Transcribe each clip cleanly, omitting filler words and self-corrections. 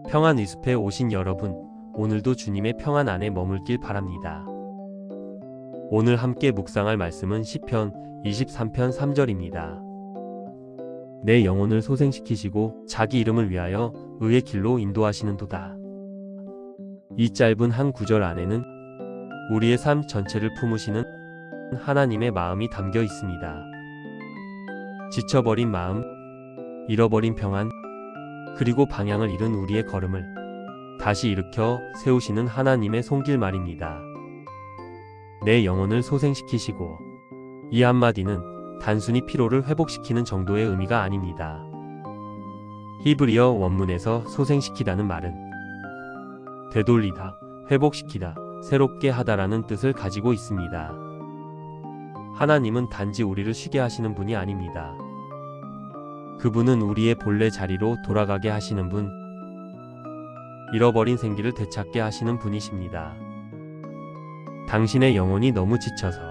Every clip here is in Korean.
평안 의숲에 오신 여러분, 오늘도 주님의 평안 안에 머물길 바랍니다. 오늘 함께 묵상할 말씀은 시편 23편 3절입니다. 내 영혼을 소생시키시고 자기 이름을 위하여 의의 길로 인도하시는도다. 이 짧은 한 구절 안에는 우리의 삶 전체를 품으시는 하나님의 마음이 담겨 있습니다. 지쳐버린 마음, 잃어버린 평안, 그리고 방향을 잃은 우리의 걸음을 다시 일으켜 세우시는 하나님의 손길 말입니다. 내 영혼을 소생시키시고, 이 한마디는 단순히 피로를 회복시키는 정도의 의미가 아닙니다. 히브리어 원문에서 소생시키다는 말은 되돌리다, 회복시키다, 새롭게 하다라는 뜻을 가지고 있습니다. 하나님은 단지 우리를 쉬게 하시는 분이 아닙니다. 그분은 우리의 본래 자리로 돌아가게 하시는 분, 잃어버린 생기를 되찾게 하시는 분이십니다. 당신의 영혼이 너무 지쳐서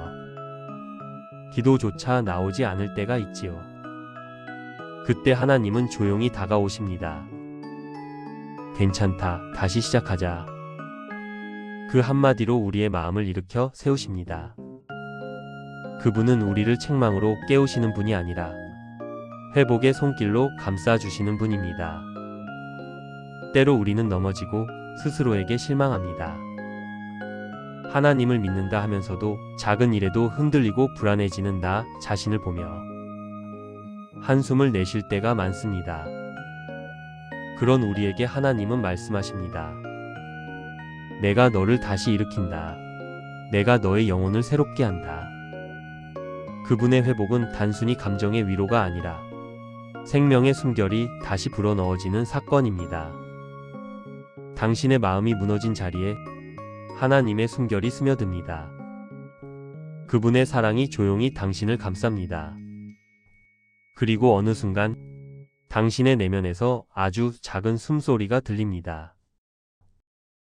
기도조차 나오지 않을 때가 있지요. 그때 하나님은 조용히 다가오십니다. 괜찮다, 다시 시작하자. 그 한마디로 우리의 마음을 일으켜 세우십니다. 그분은 우리를 책망으로 깨우시는 분이 아니라 회복의 손길로 감싸주시는 분입니다. 때로 우리는 넘어지고 스스로에게 실망합니다. 하나님을 믿는다 하면서도 작은 일에도 흔들리고 불안해지는 나 자신을 보며 한숨을 내쉴 때가 많습니다. 그런 우리에게 하나님은 말씀하십니다. 내가 너를 다시 일으킨다. 내가 너의 영혼을 새롭게 한다. 그분의 회복은 단순히 감정의 위로가 아니라 생명의 숨결이 다시 불어넣어지는 사건입니다. 당신의 마음이 무너진 자리에 하나님의 숨결이 스며듭니다. 그분의 사랑이 조용히 당신을 감쌉니다. 그리고 어느 순간 당신의 내면에서 아주 작은 숨소리가 들립니다.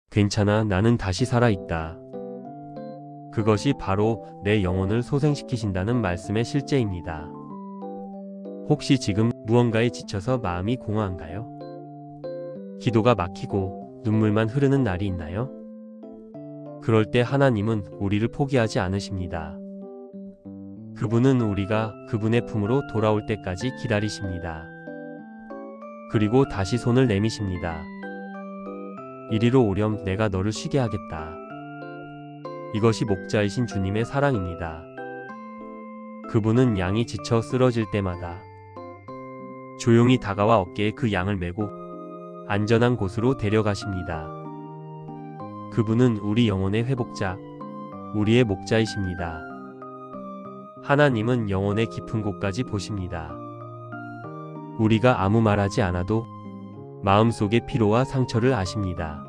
괜찮아, 나는 다시 살아있다. 그것이 바로 내 영혼을 소생시키신다는 말씀의 실제입니다. 혹시 지금 무언가에 지쳐서 마음이 공허한가요? 기도가 막히고 눈물만 흐르는 날이 있나요? 그럴 때 하나님은 우리를 포기하지 않으십니다. 그분은 우리가 그분의 품으로 돌아올 때까지 기다리십니다. 그리고 다시 손을 내미십니다. 이리로 오렴, 내가 너를 쉬게 하겠다. 이것이 목자이신 주님의 사랑입니다. 그분은 양이 지쳐 쓰러질 때마다 조용히 다가와 어깨에 그 양을 메고 안전한 곳으로 데려가십니다. 그분은 우리 영혼의 회복자, 우리의 목자이십니다. 하나님은 영혼의 깊은 곳까지 보십니다. 우리가 아무 말하지 않아도 마음속의 피로와 상처를 아십니다.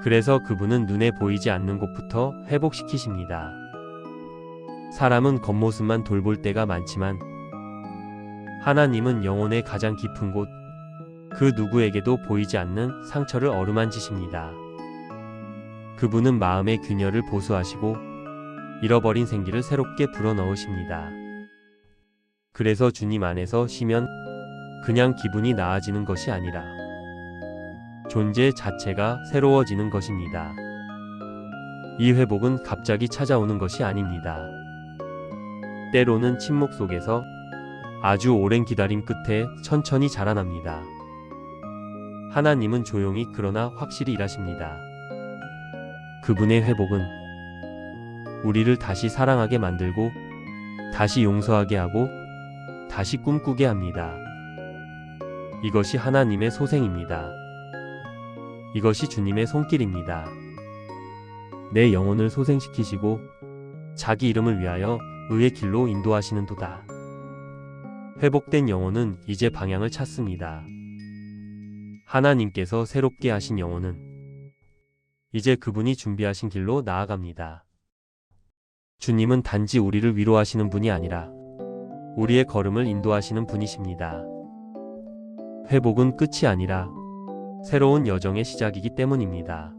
그래서 그분은 눈에 보이지 않는 곳부터 회복시키십니다. 사람은 겉모습만 돌볼 때가 많지만 하나님은 영혼의 가장 깊은 곳, 그 누구에게도 보이지 않는 상처를 어루만지십니다. 그분은 마음의 균열을 보수하시고 잃어버린 생기를 새롭게 불어넣으십니다. 그래서 주님 안에서 쉬면 그냥 기분이 나아지는 것이 아니라 존재 자체가 새로워지는 것입니다. 이 회복은 갑자기 찾아오는 것이 아닙니다. 때로는 침묵 속에서 아주 오랜 기다림 끝에 천천히 자라납니다. 하나님은 조용히 그러나 확실히 일하십니다. 그분의 회복은 우리를 다시 사랑하게 만들고 다시 용서하게 하고 다시 꿈꾸게 합니다. 이것이 하나님의 소생입니다. 이것이 주님의 손길입니다. 내 영혼을 소생시키시고 자기 이름을 위하여 의의 길로 인도하시는도다. 회복된 영혼은 이제 방향을 찾습니다. 하나님께서 새롭게 하신 영혼은 이제 그분이 준비하신 길로 나아갑니다. 주님은 단지 우리를 위로하시는 분이 아니라 우리의 걸음을 인도하시는 분이십니다. 회복은 끝이 아니라 새로운 여정의 시작이기 때문입니다.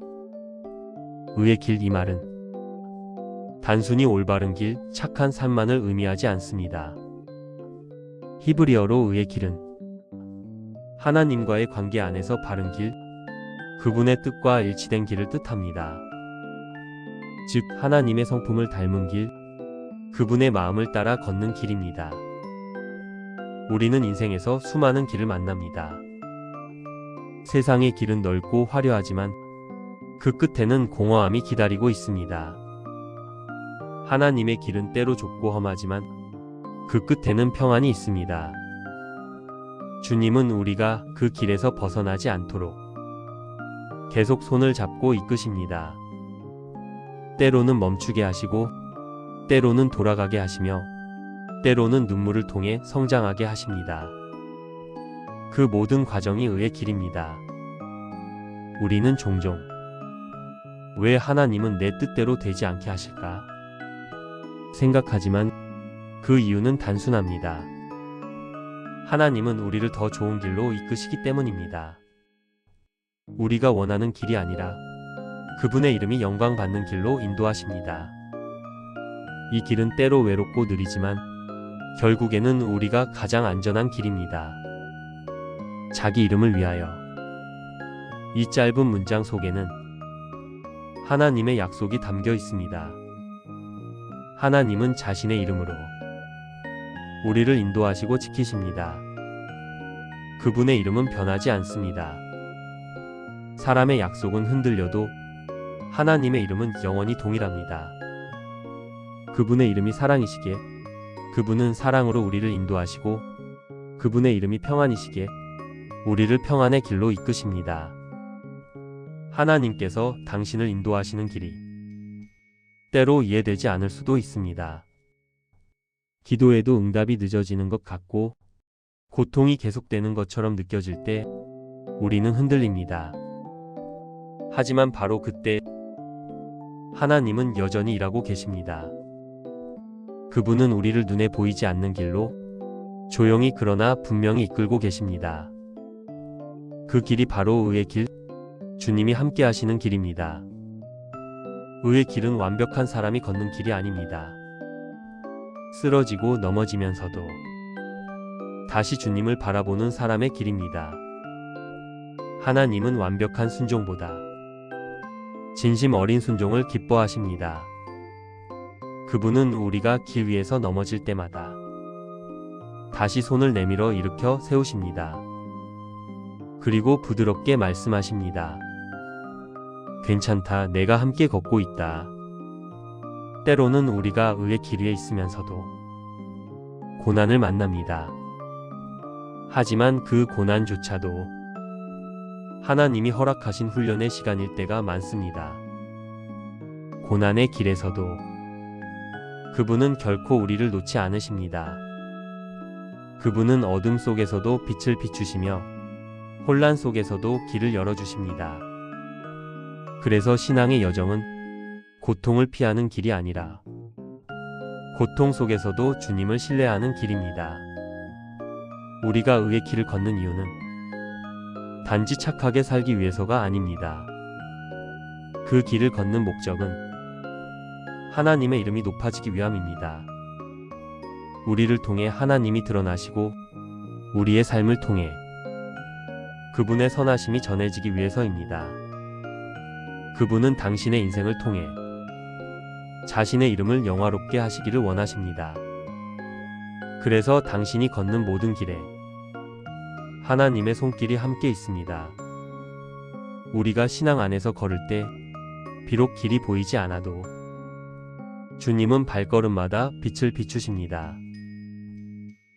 의의 길, 이 말은 단순히 올바른 길, 착한 삶만을 의미하지 않습니다. 히브리어로 의의 길은 하나님과의 관계 안에서 바른 길, 그분의 뜻과 일치된 길을 뜻합니다. 즉, 하나님의 성품을 닮은 길, 그분의 마음을 따라 걷는 길입니다. 우리는 인생에서 수많은 길을 만납니다. 세상의 길은 넓고 화려하지만 그 끝에는 공허함이 기다리고 있습니다. 하나님의 길은 때로 좁고 험하지만 그 끝에는 평안이 있습니다. 주님은 우리가 그 길에서 벗어나지 않도록 계속 손을 잡고 이끄십니다. 때로는 멈추게 하시고, 때로는 돌아가게 하시며, 때로는 눈물을 통해 성장하게 하십니다. 그 모든 과정이 의의 길입니다. 우리는 종종 왜 하나님은 내 뜻대로 되지 않게 하실까? 생각하지만 그 이유는 단순합니다. 하나님은 우리를 더 좋은 길로 이끄시기 때문입니다. 우리가 원하는 길이 아니라 그분의 이름이 영광받는 길로 인도하십니다. 이 길은 때로 외롭고 느리지만 결국에는 우리가 가장 안전한 길입니다. 자기 이름을 위하여. 이 짧은 문장 속에는 하나님의 약속이 담겨 있습니다. 하나님은 자신의 이름으로 우리를 인도하시고 지키십니다. 그분의 이름은 변하지 않습니다. 사람의 약속은 흔들려도 하나님의 이름은 영원히 동일합니다. 그분의 이름이 사랑이시기에 그분은 사랑으로 우리를 인도하시고, 그분의 이름이 평안이시기에 우리를 평안의 길로 이끄십니다. 하나님께서 당신을 인도하시는 길이 때로 이해되지 않을 수도 있습니다. 기도에도 응답이 늦어지는 것 같고 고통이 계속되는 것처럼 느껴질 때 우리는 흔들립니다. 하지만 바로 그때 하나님은 여전히 일하고 계십니다. 그분은 우리를 눈에 보이지 않는 길로 조용히 그러나 분명히 이끌고 계십니다. 그 길이 바로 의의 길, 주님이 함께 하시는 길입니다. 의의 길은 완벽한 사람이 걷는 길이 아닙니다. 쓰러지고 넘어지면서도 다시 주님을 바라보는 사람의 길입니다. 하나님은 완벽한 순종보다 진심 어린 순종을 기뻐하십니다. 그분은 우리가 길 위에서 넘어질 때마다 다시 손을 내밀어 일으켜 세우십니다. 그리고 부드럽게 말씀하십니다. 괜찮다, 내가 함께 걷고 있다. 때로는 우리가 의의 길 위에 있으면서도 고난을 만납니다. 하지만 그 고난조차도 하나님이 허락하신 훈련의 시간일 때가 많습니다. 고난의 길에서도 그분은 결코 우리를 놓지 않으십니다. 그분은 어둠 속에서도 빛을 비추시며 혼란 속에서도 길을 열어주십니다. 그래서 신앙의 여정은 고통을 피하는 길이 아니라 고통 속에서도 주님을 신뢰하는 길입니다. 우리가 의의 길을 걷는 이유는 단지 착하게 살기 위해서가 아닙니다. 그 길을 걷는 목적은 하나님의 이름이 높아지기 위함입니다. 우리를 통해 하나님이 드러나시고 우리의 삶을 통해 그분의 선하심이 전해지기 위해서입니다. 그분은 당신의 인생을 통해 자신의 이름을 영화롭게 하시기를 원하십니다. 그래서 당신이 걷는 모든 길에 하나님의 손길이 함께 있습니다. 우리가 신앙 안에서 걸을 때 비록 길이 보이지 않아도 주님은 발걸음마다 빛을 비추십니다.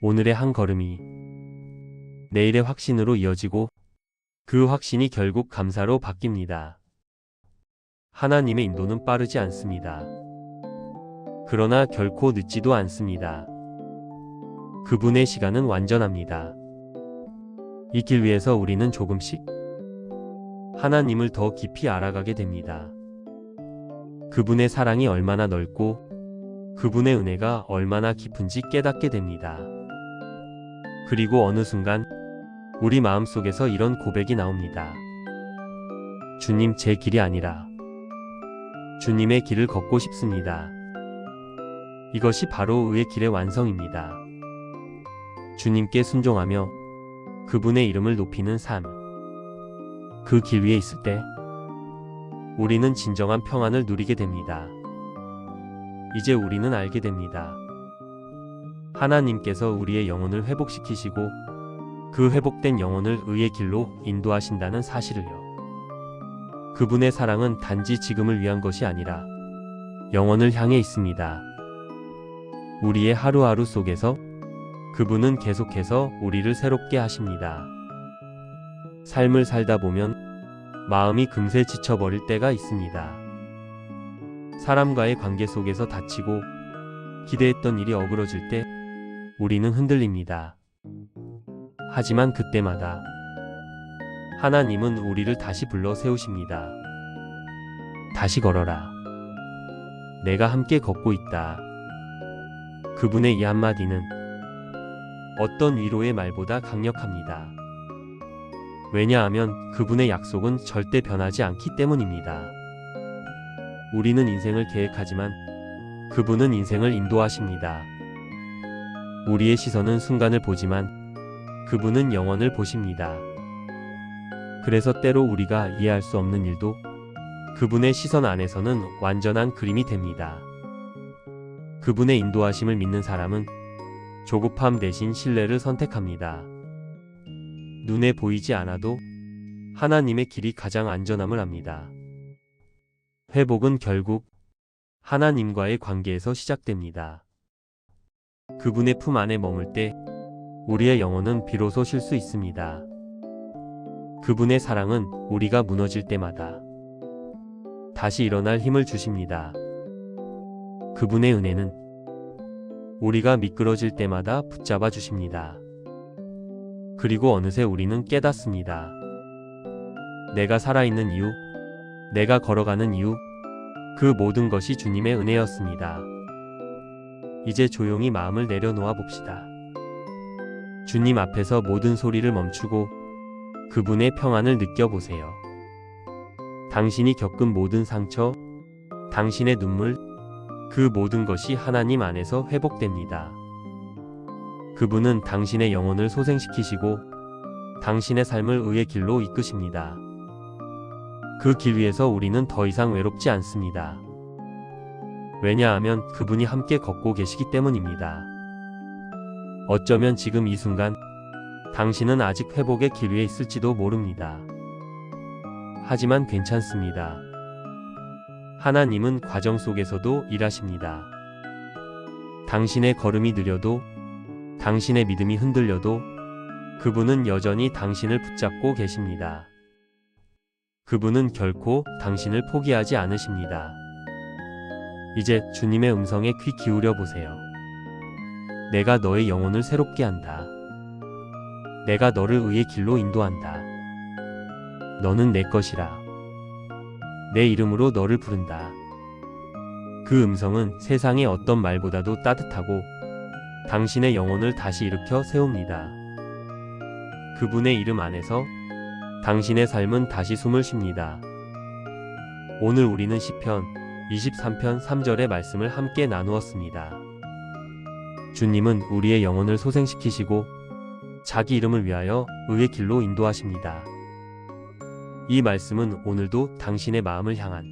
오늘의 한 걸음이 내일의 확신으로 이어지고 그 확신이 결국 감사로 바뀝니다. 하나님의 인도는 빠르지 않습니다. 그러나 결코 늦지도 않습니다. 그분의 시간은 완전합니다. 이 길 위에서 우리는 조금씩 하나님을 더 깊이 알아가게 됩니다. 그분의 사랑이 얼마나 넓고 그분의 은혜가 얼마나 깊은지 깨닫게 됩니다. 그리고 어느 순간 우리 마음속에서 이런 고백이 나옵니다. 주님, 제 길이 아니라 주님의 길을 걷고 싶습니다. 이것이 바로 의의 길의 완성입니다. 주님께 순종하며 그분의 이름을 높이는 삶. 그 길 위에 있을 때 우리는 진정한 평안을 누리게 됩니다. 이제 우리는 알게 됩니다. 하나님께서 우리의 영혼을 회복시키시고 그 회복된 영혼을 의의 길로 인도하신다는 사실을요. 그분의 사랑은 단지 지금을 위한 것이 아니라 영혼을 향해 있습니다. 우리의 하루하루 속에서 그분은 계속해서 우리를 새롭게 하십니다. 삶을 살다 보면 마음이 금세 지쳐버릴 때가 있습니다. 사람과의 관계 속에서 다치고 기대했던 일이 어그러질 때 우리는 흔들립니다. 하지만 그때마다 하나님은 우리를 다시 불러 세우십니다. 다시 걸어라. 내가 함께 걷고 있다. 그분의 이 한마디는 어떤 위로의 말보다 강력합니다. 왜냐하면 그분의 약속은 절대 변하지 않기 때문입니다. 우리는 인생을 계획하지만 그분은 인생을 인도하십니다. 우리의 시선은 순간을 보지만 그분은 영원을 보십니다. 그래서 때로 우리가 이해할 수 없는 일도 그분의 시선 안에서는 완전한 그림이 됩니다. 그분의 인도하심을 믿는 사람은 조급함 대신 신뢰를 선택합니다. 눈에 보이지 않아도 하나님의 길이 가장 안전함을 압니다. 회복은 결국 하나님과의 관계에서 시작됩니다. 그분의 품 안에 머물 때 우리의 영혼은 비로소 쉴 수 있습니다. 그분의 사랑은 우리가 무너질 때마다 다시 일어날 힘을 주십니다. 그분의 은혜는 우리가 미끄러질 때마다 붙잡아 주십니다. 그리고 어느새 우리는 깨닫습니다. 내가 살아있는 이유, 내가 걸어가는 이유, 그 모든 것이 주님의 은혜였습니다. 이제 조용히 마음을 내려놓아 봅시다. 주님 앞에서 모든 소리를 멈추고 그분의 평안을 느껴보세요. 당신이 겪은 모든 상처, 당신의 눈물, 그 모든 것이 하나님 안에서 회복됩니다. 그분은 당신의 영혼을 소생시키시고 당신의 삶을 의의 길로 이끄십니다. 그 길 위에서 우리는 더 이상 외롭지 않습니다. 왜냐하면 그분이 함께 걷고 계시기 때문입니다. 어쩌면 지금 이 순간 당신은 아직 회복의 길 위에 있을지도 모릅니다. 하지만 괜찮습니다. 하나님은 과정 속에서도 일하십니다. 당신의 걸음이 느려도, 당신의 믿음이 흔들려도 그분은 여전히 당신을 붙잡고 계십니다. 그분은 결코 당신을 포기하지 않으십니다. 이제 주님의 음성에 귀 기울여 보세요. 내가 너의 영혼을 새롭게 한다. 내가 너를 의의 길로 인도한다. 너는 내 것이라. 내 이름으로 너를 부른다. 그 음성은 세상의 어떤 말보다도 따뜻하고 당신의 영혼을 다시 일으켜 세웁니다. 그분의 이름 안에서 당신의 삶은 다시 숨을 쉽니다. 오늘 우리는 시편 23편 3절의 말씀을 함께 나누었습니다. 주님은 우리의 영혼을 소생시키시고 자기 이름을 위하여 의의 길로 인도하십니다. 이 말씀은 오늘도 당신의 마음을 향한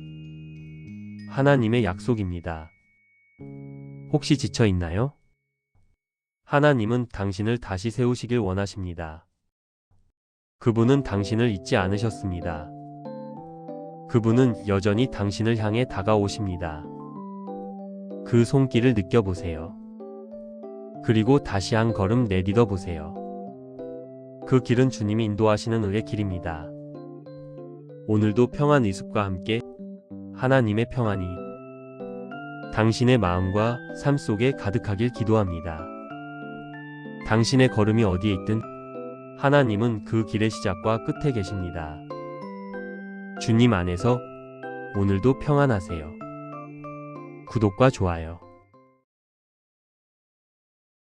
하나님의 약속입니다. 혹시 지쳐 있나요? 하나님은 당신을 다시 세우시길 원하십니다. 그분은 당신을 잊지 않으셨습니다. 그분은 여전히 당신을 향해 다가오십니다. 그 손길을 느껴보세요. 그리고 다시 한 걸음 내딛어 보세요. 그 길은 주님이 인도하시는 의의 길입니다. 오늘도 평안 의습과 함께 하나님의 평안이 당신의 마음과 삶 속에 가득하길 기도합니다. 당신의 걸음이 어디에 있든 하나님은 그 길의 시작과 끝에 계십니다. 주님 안에서 오늘도 평안하세요. 구독과 좋아요.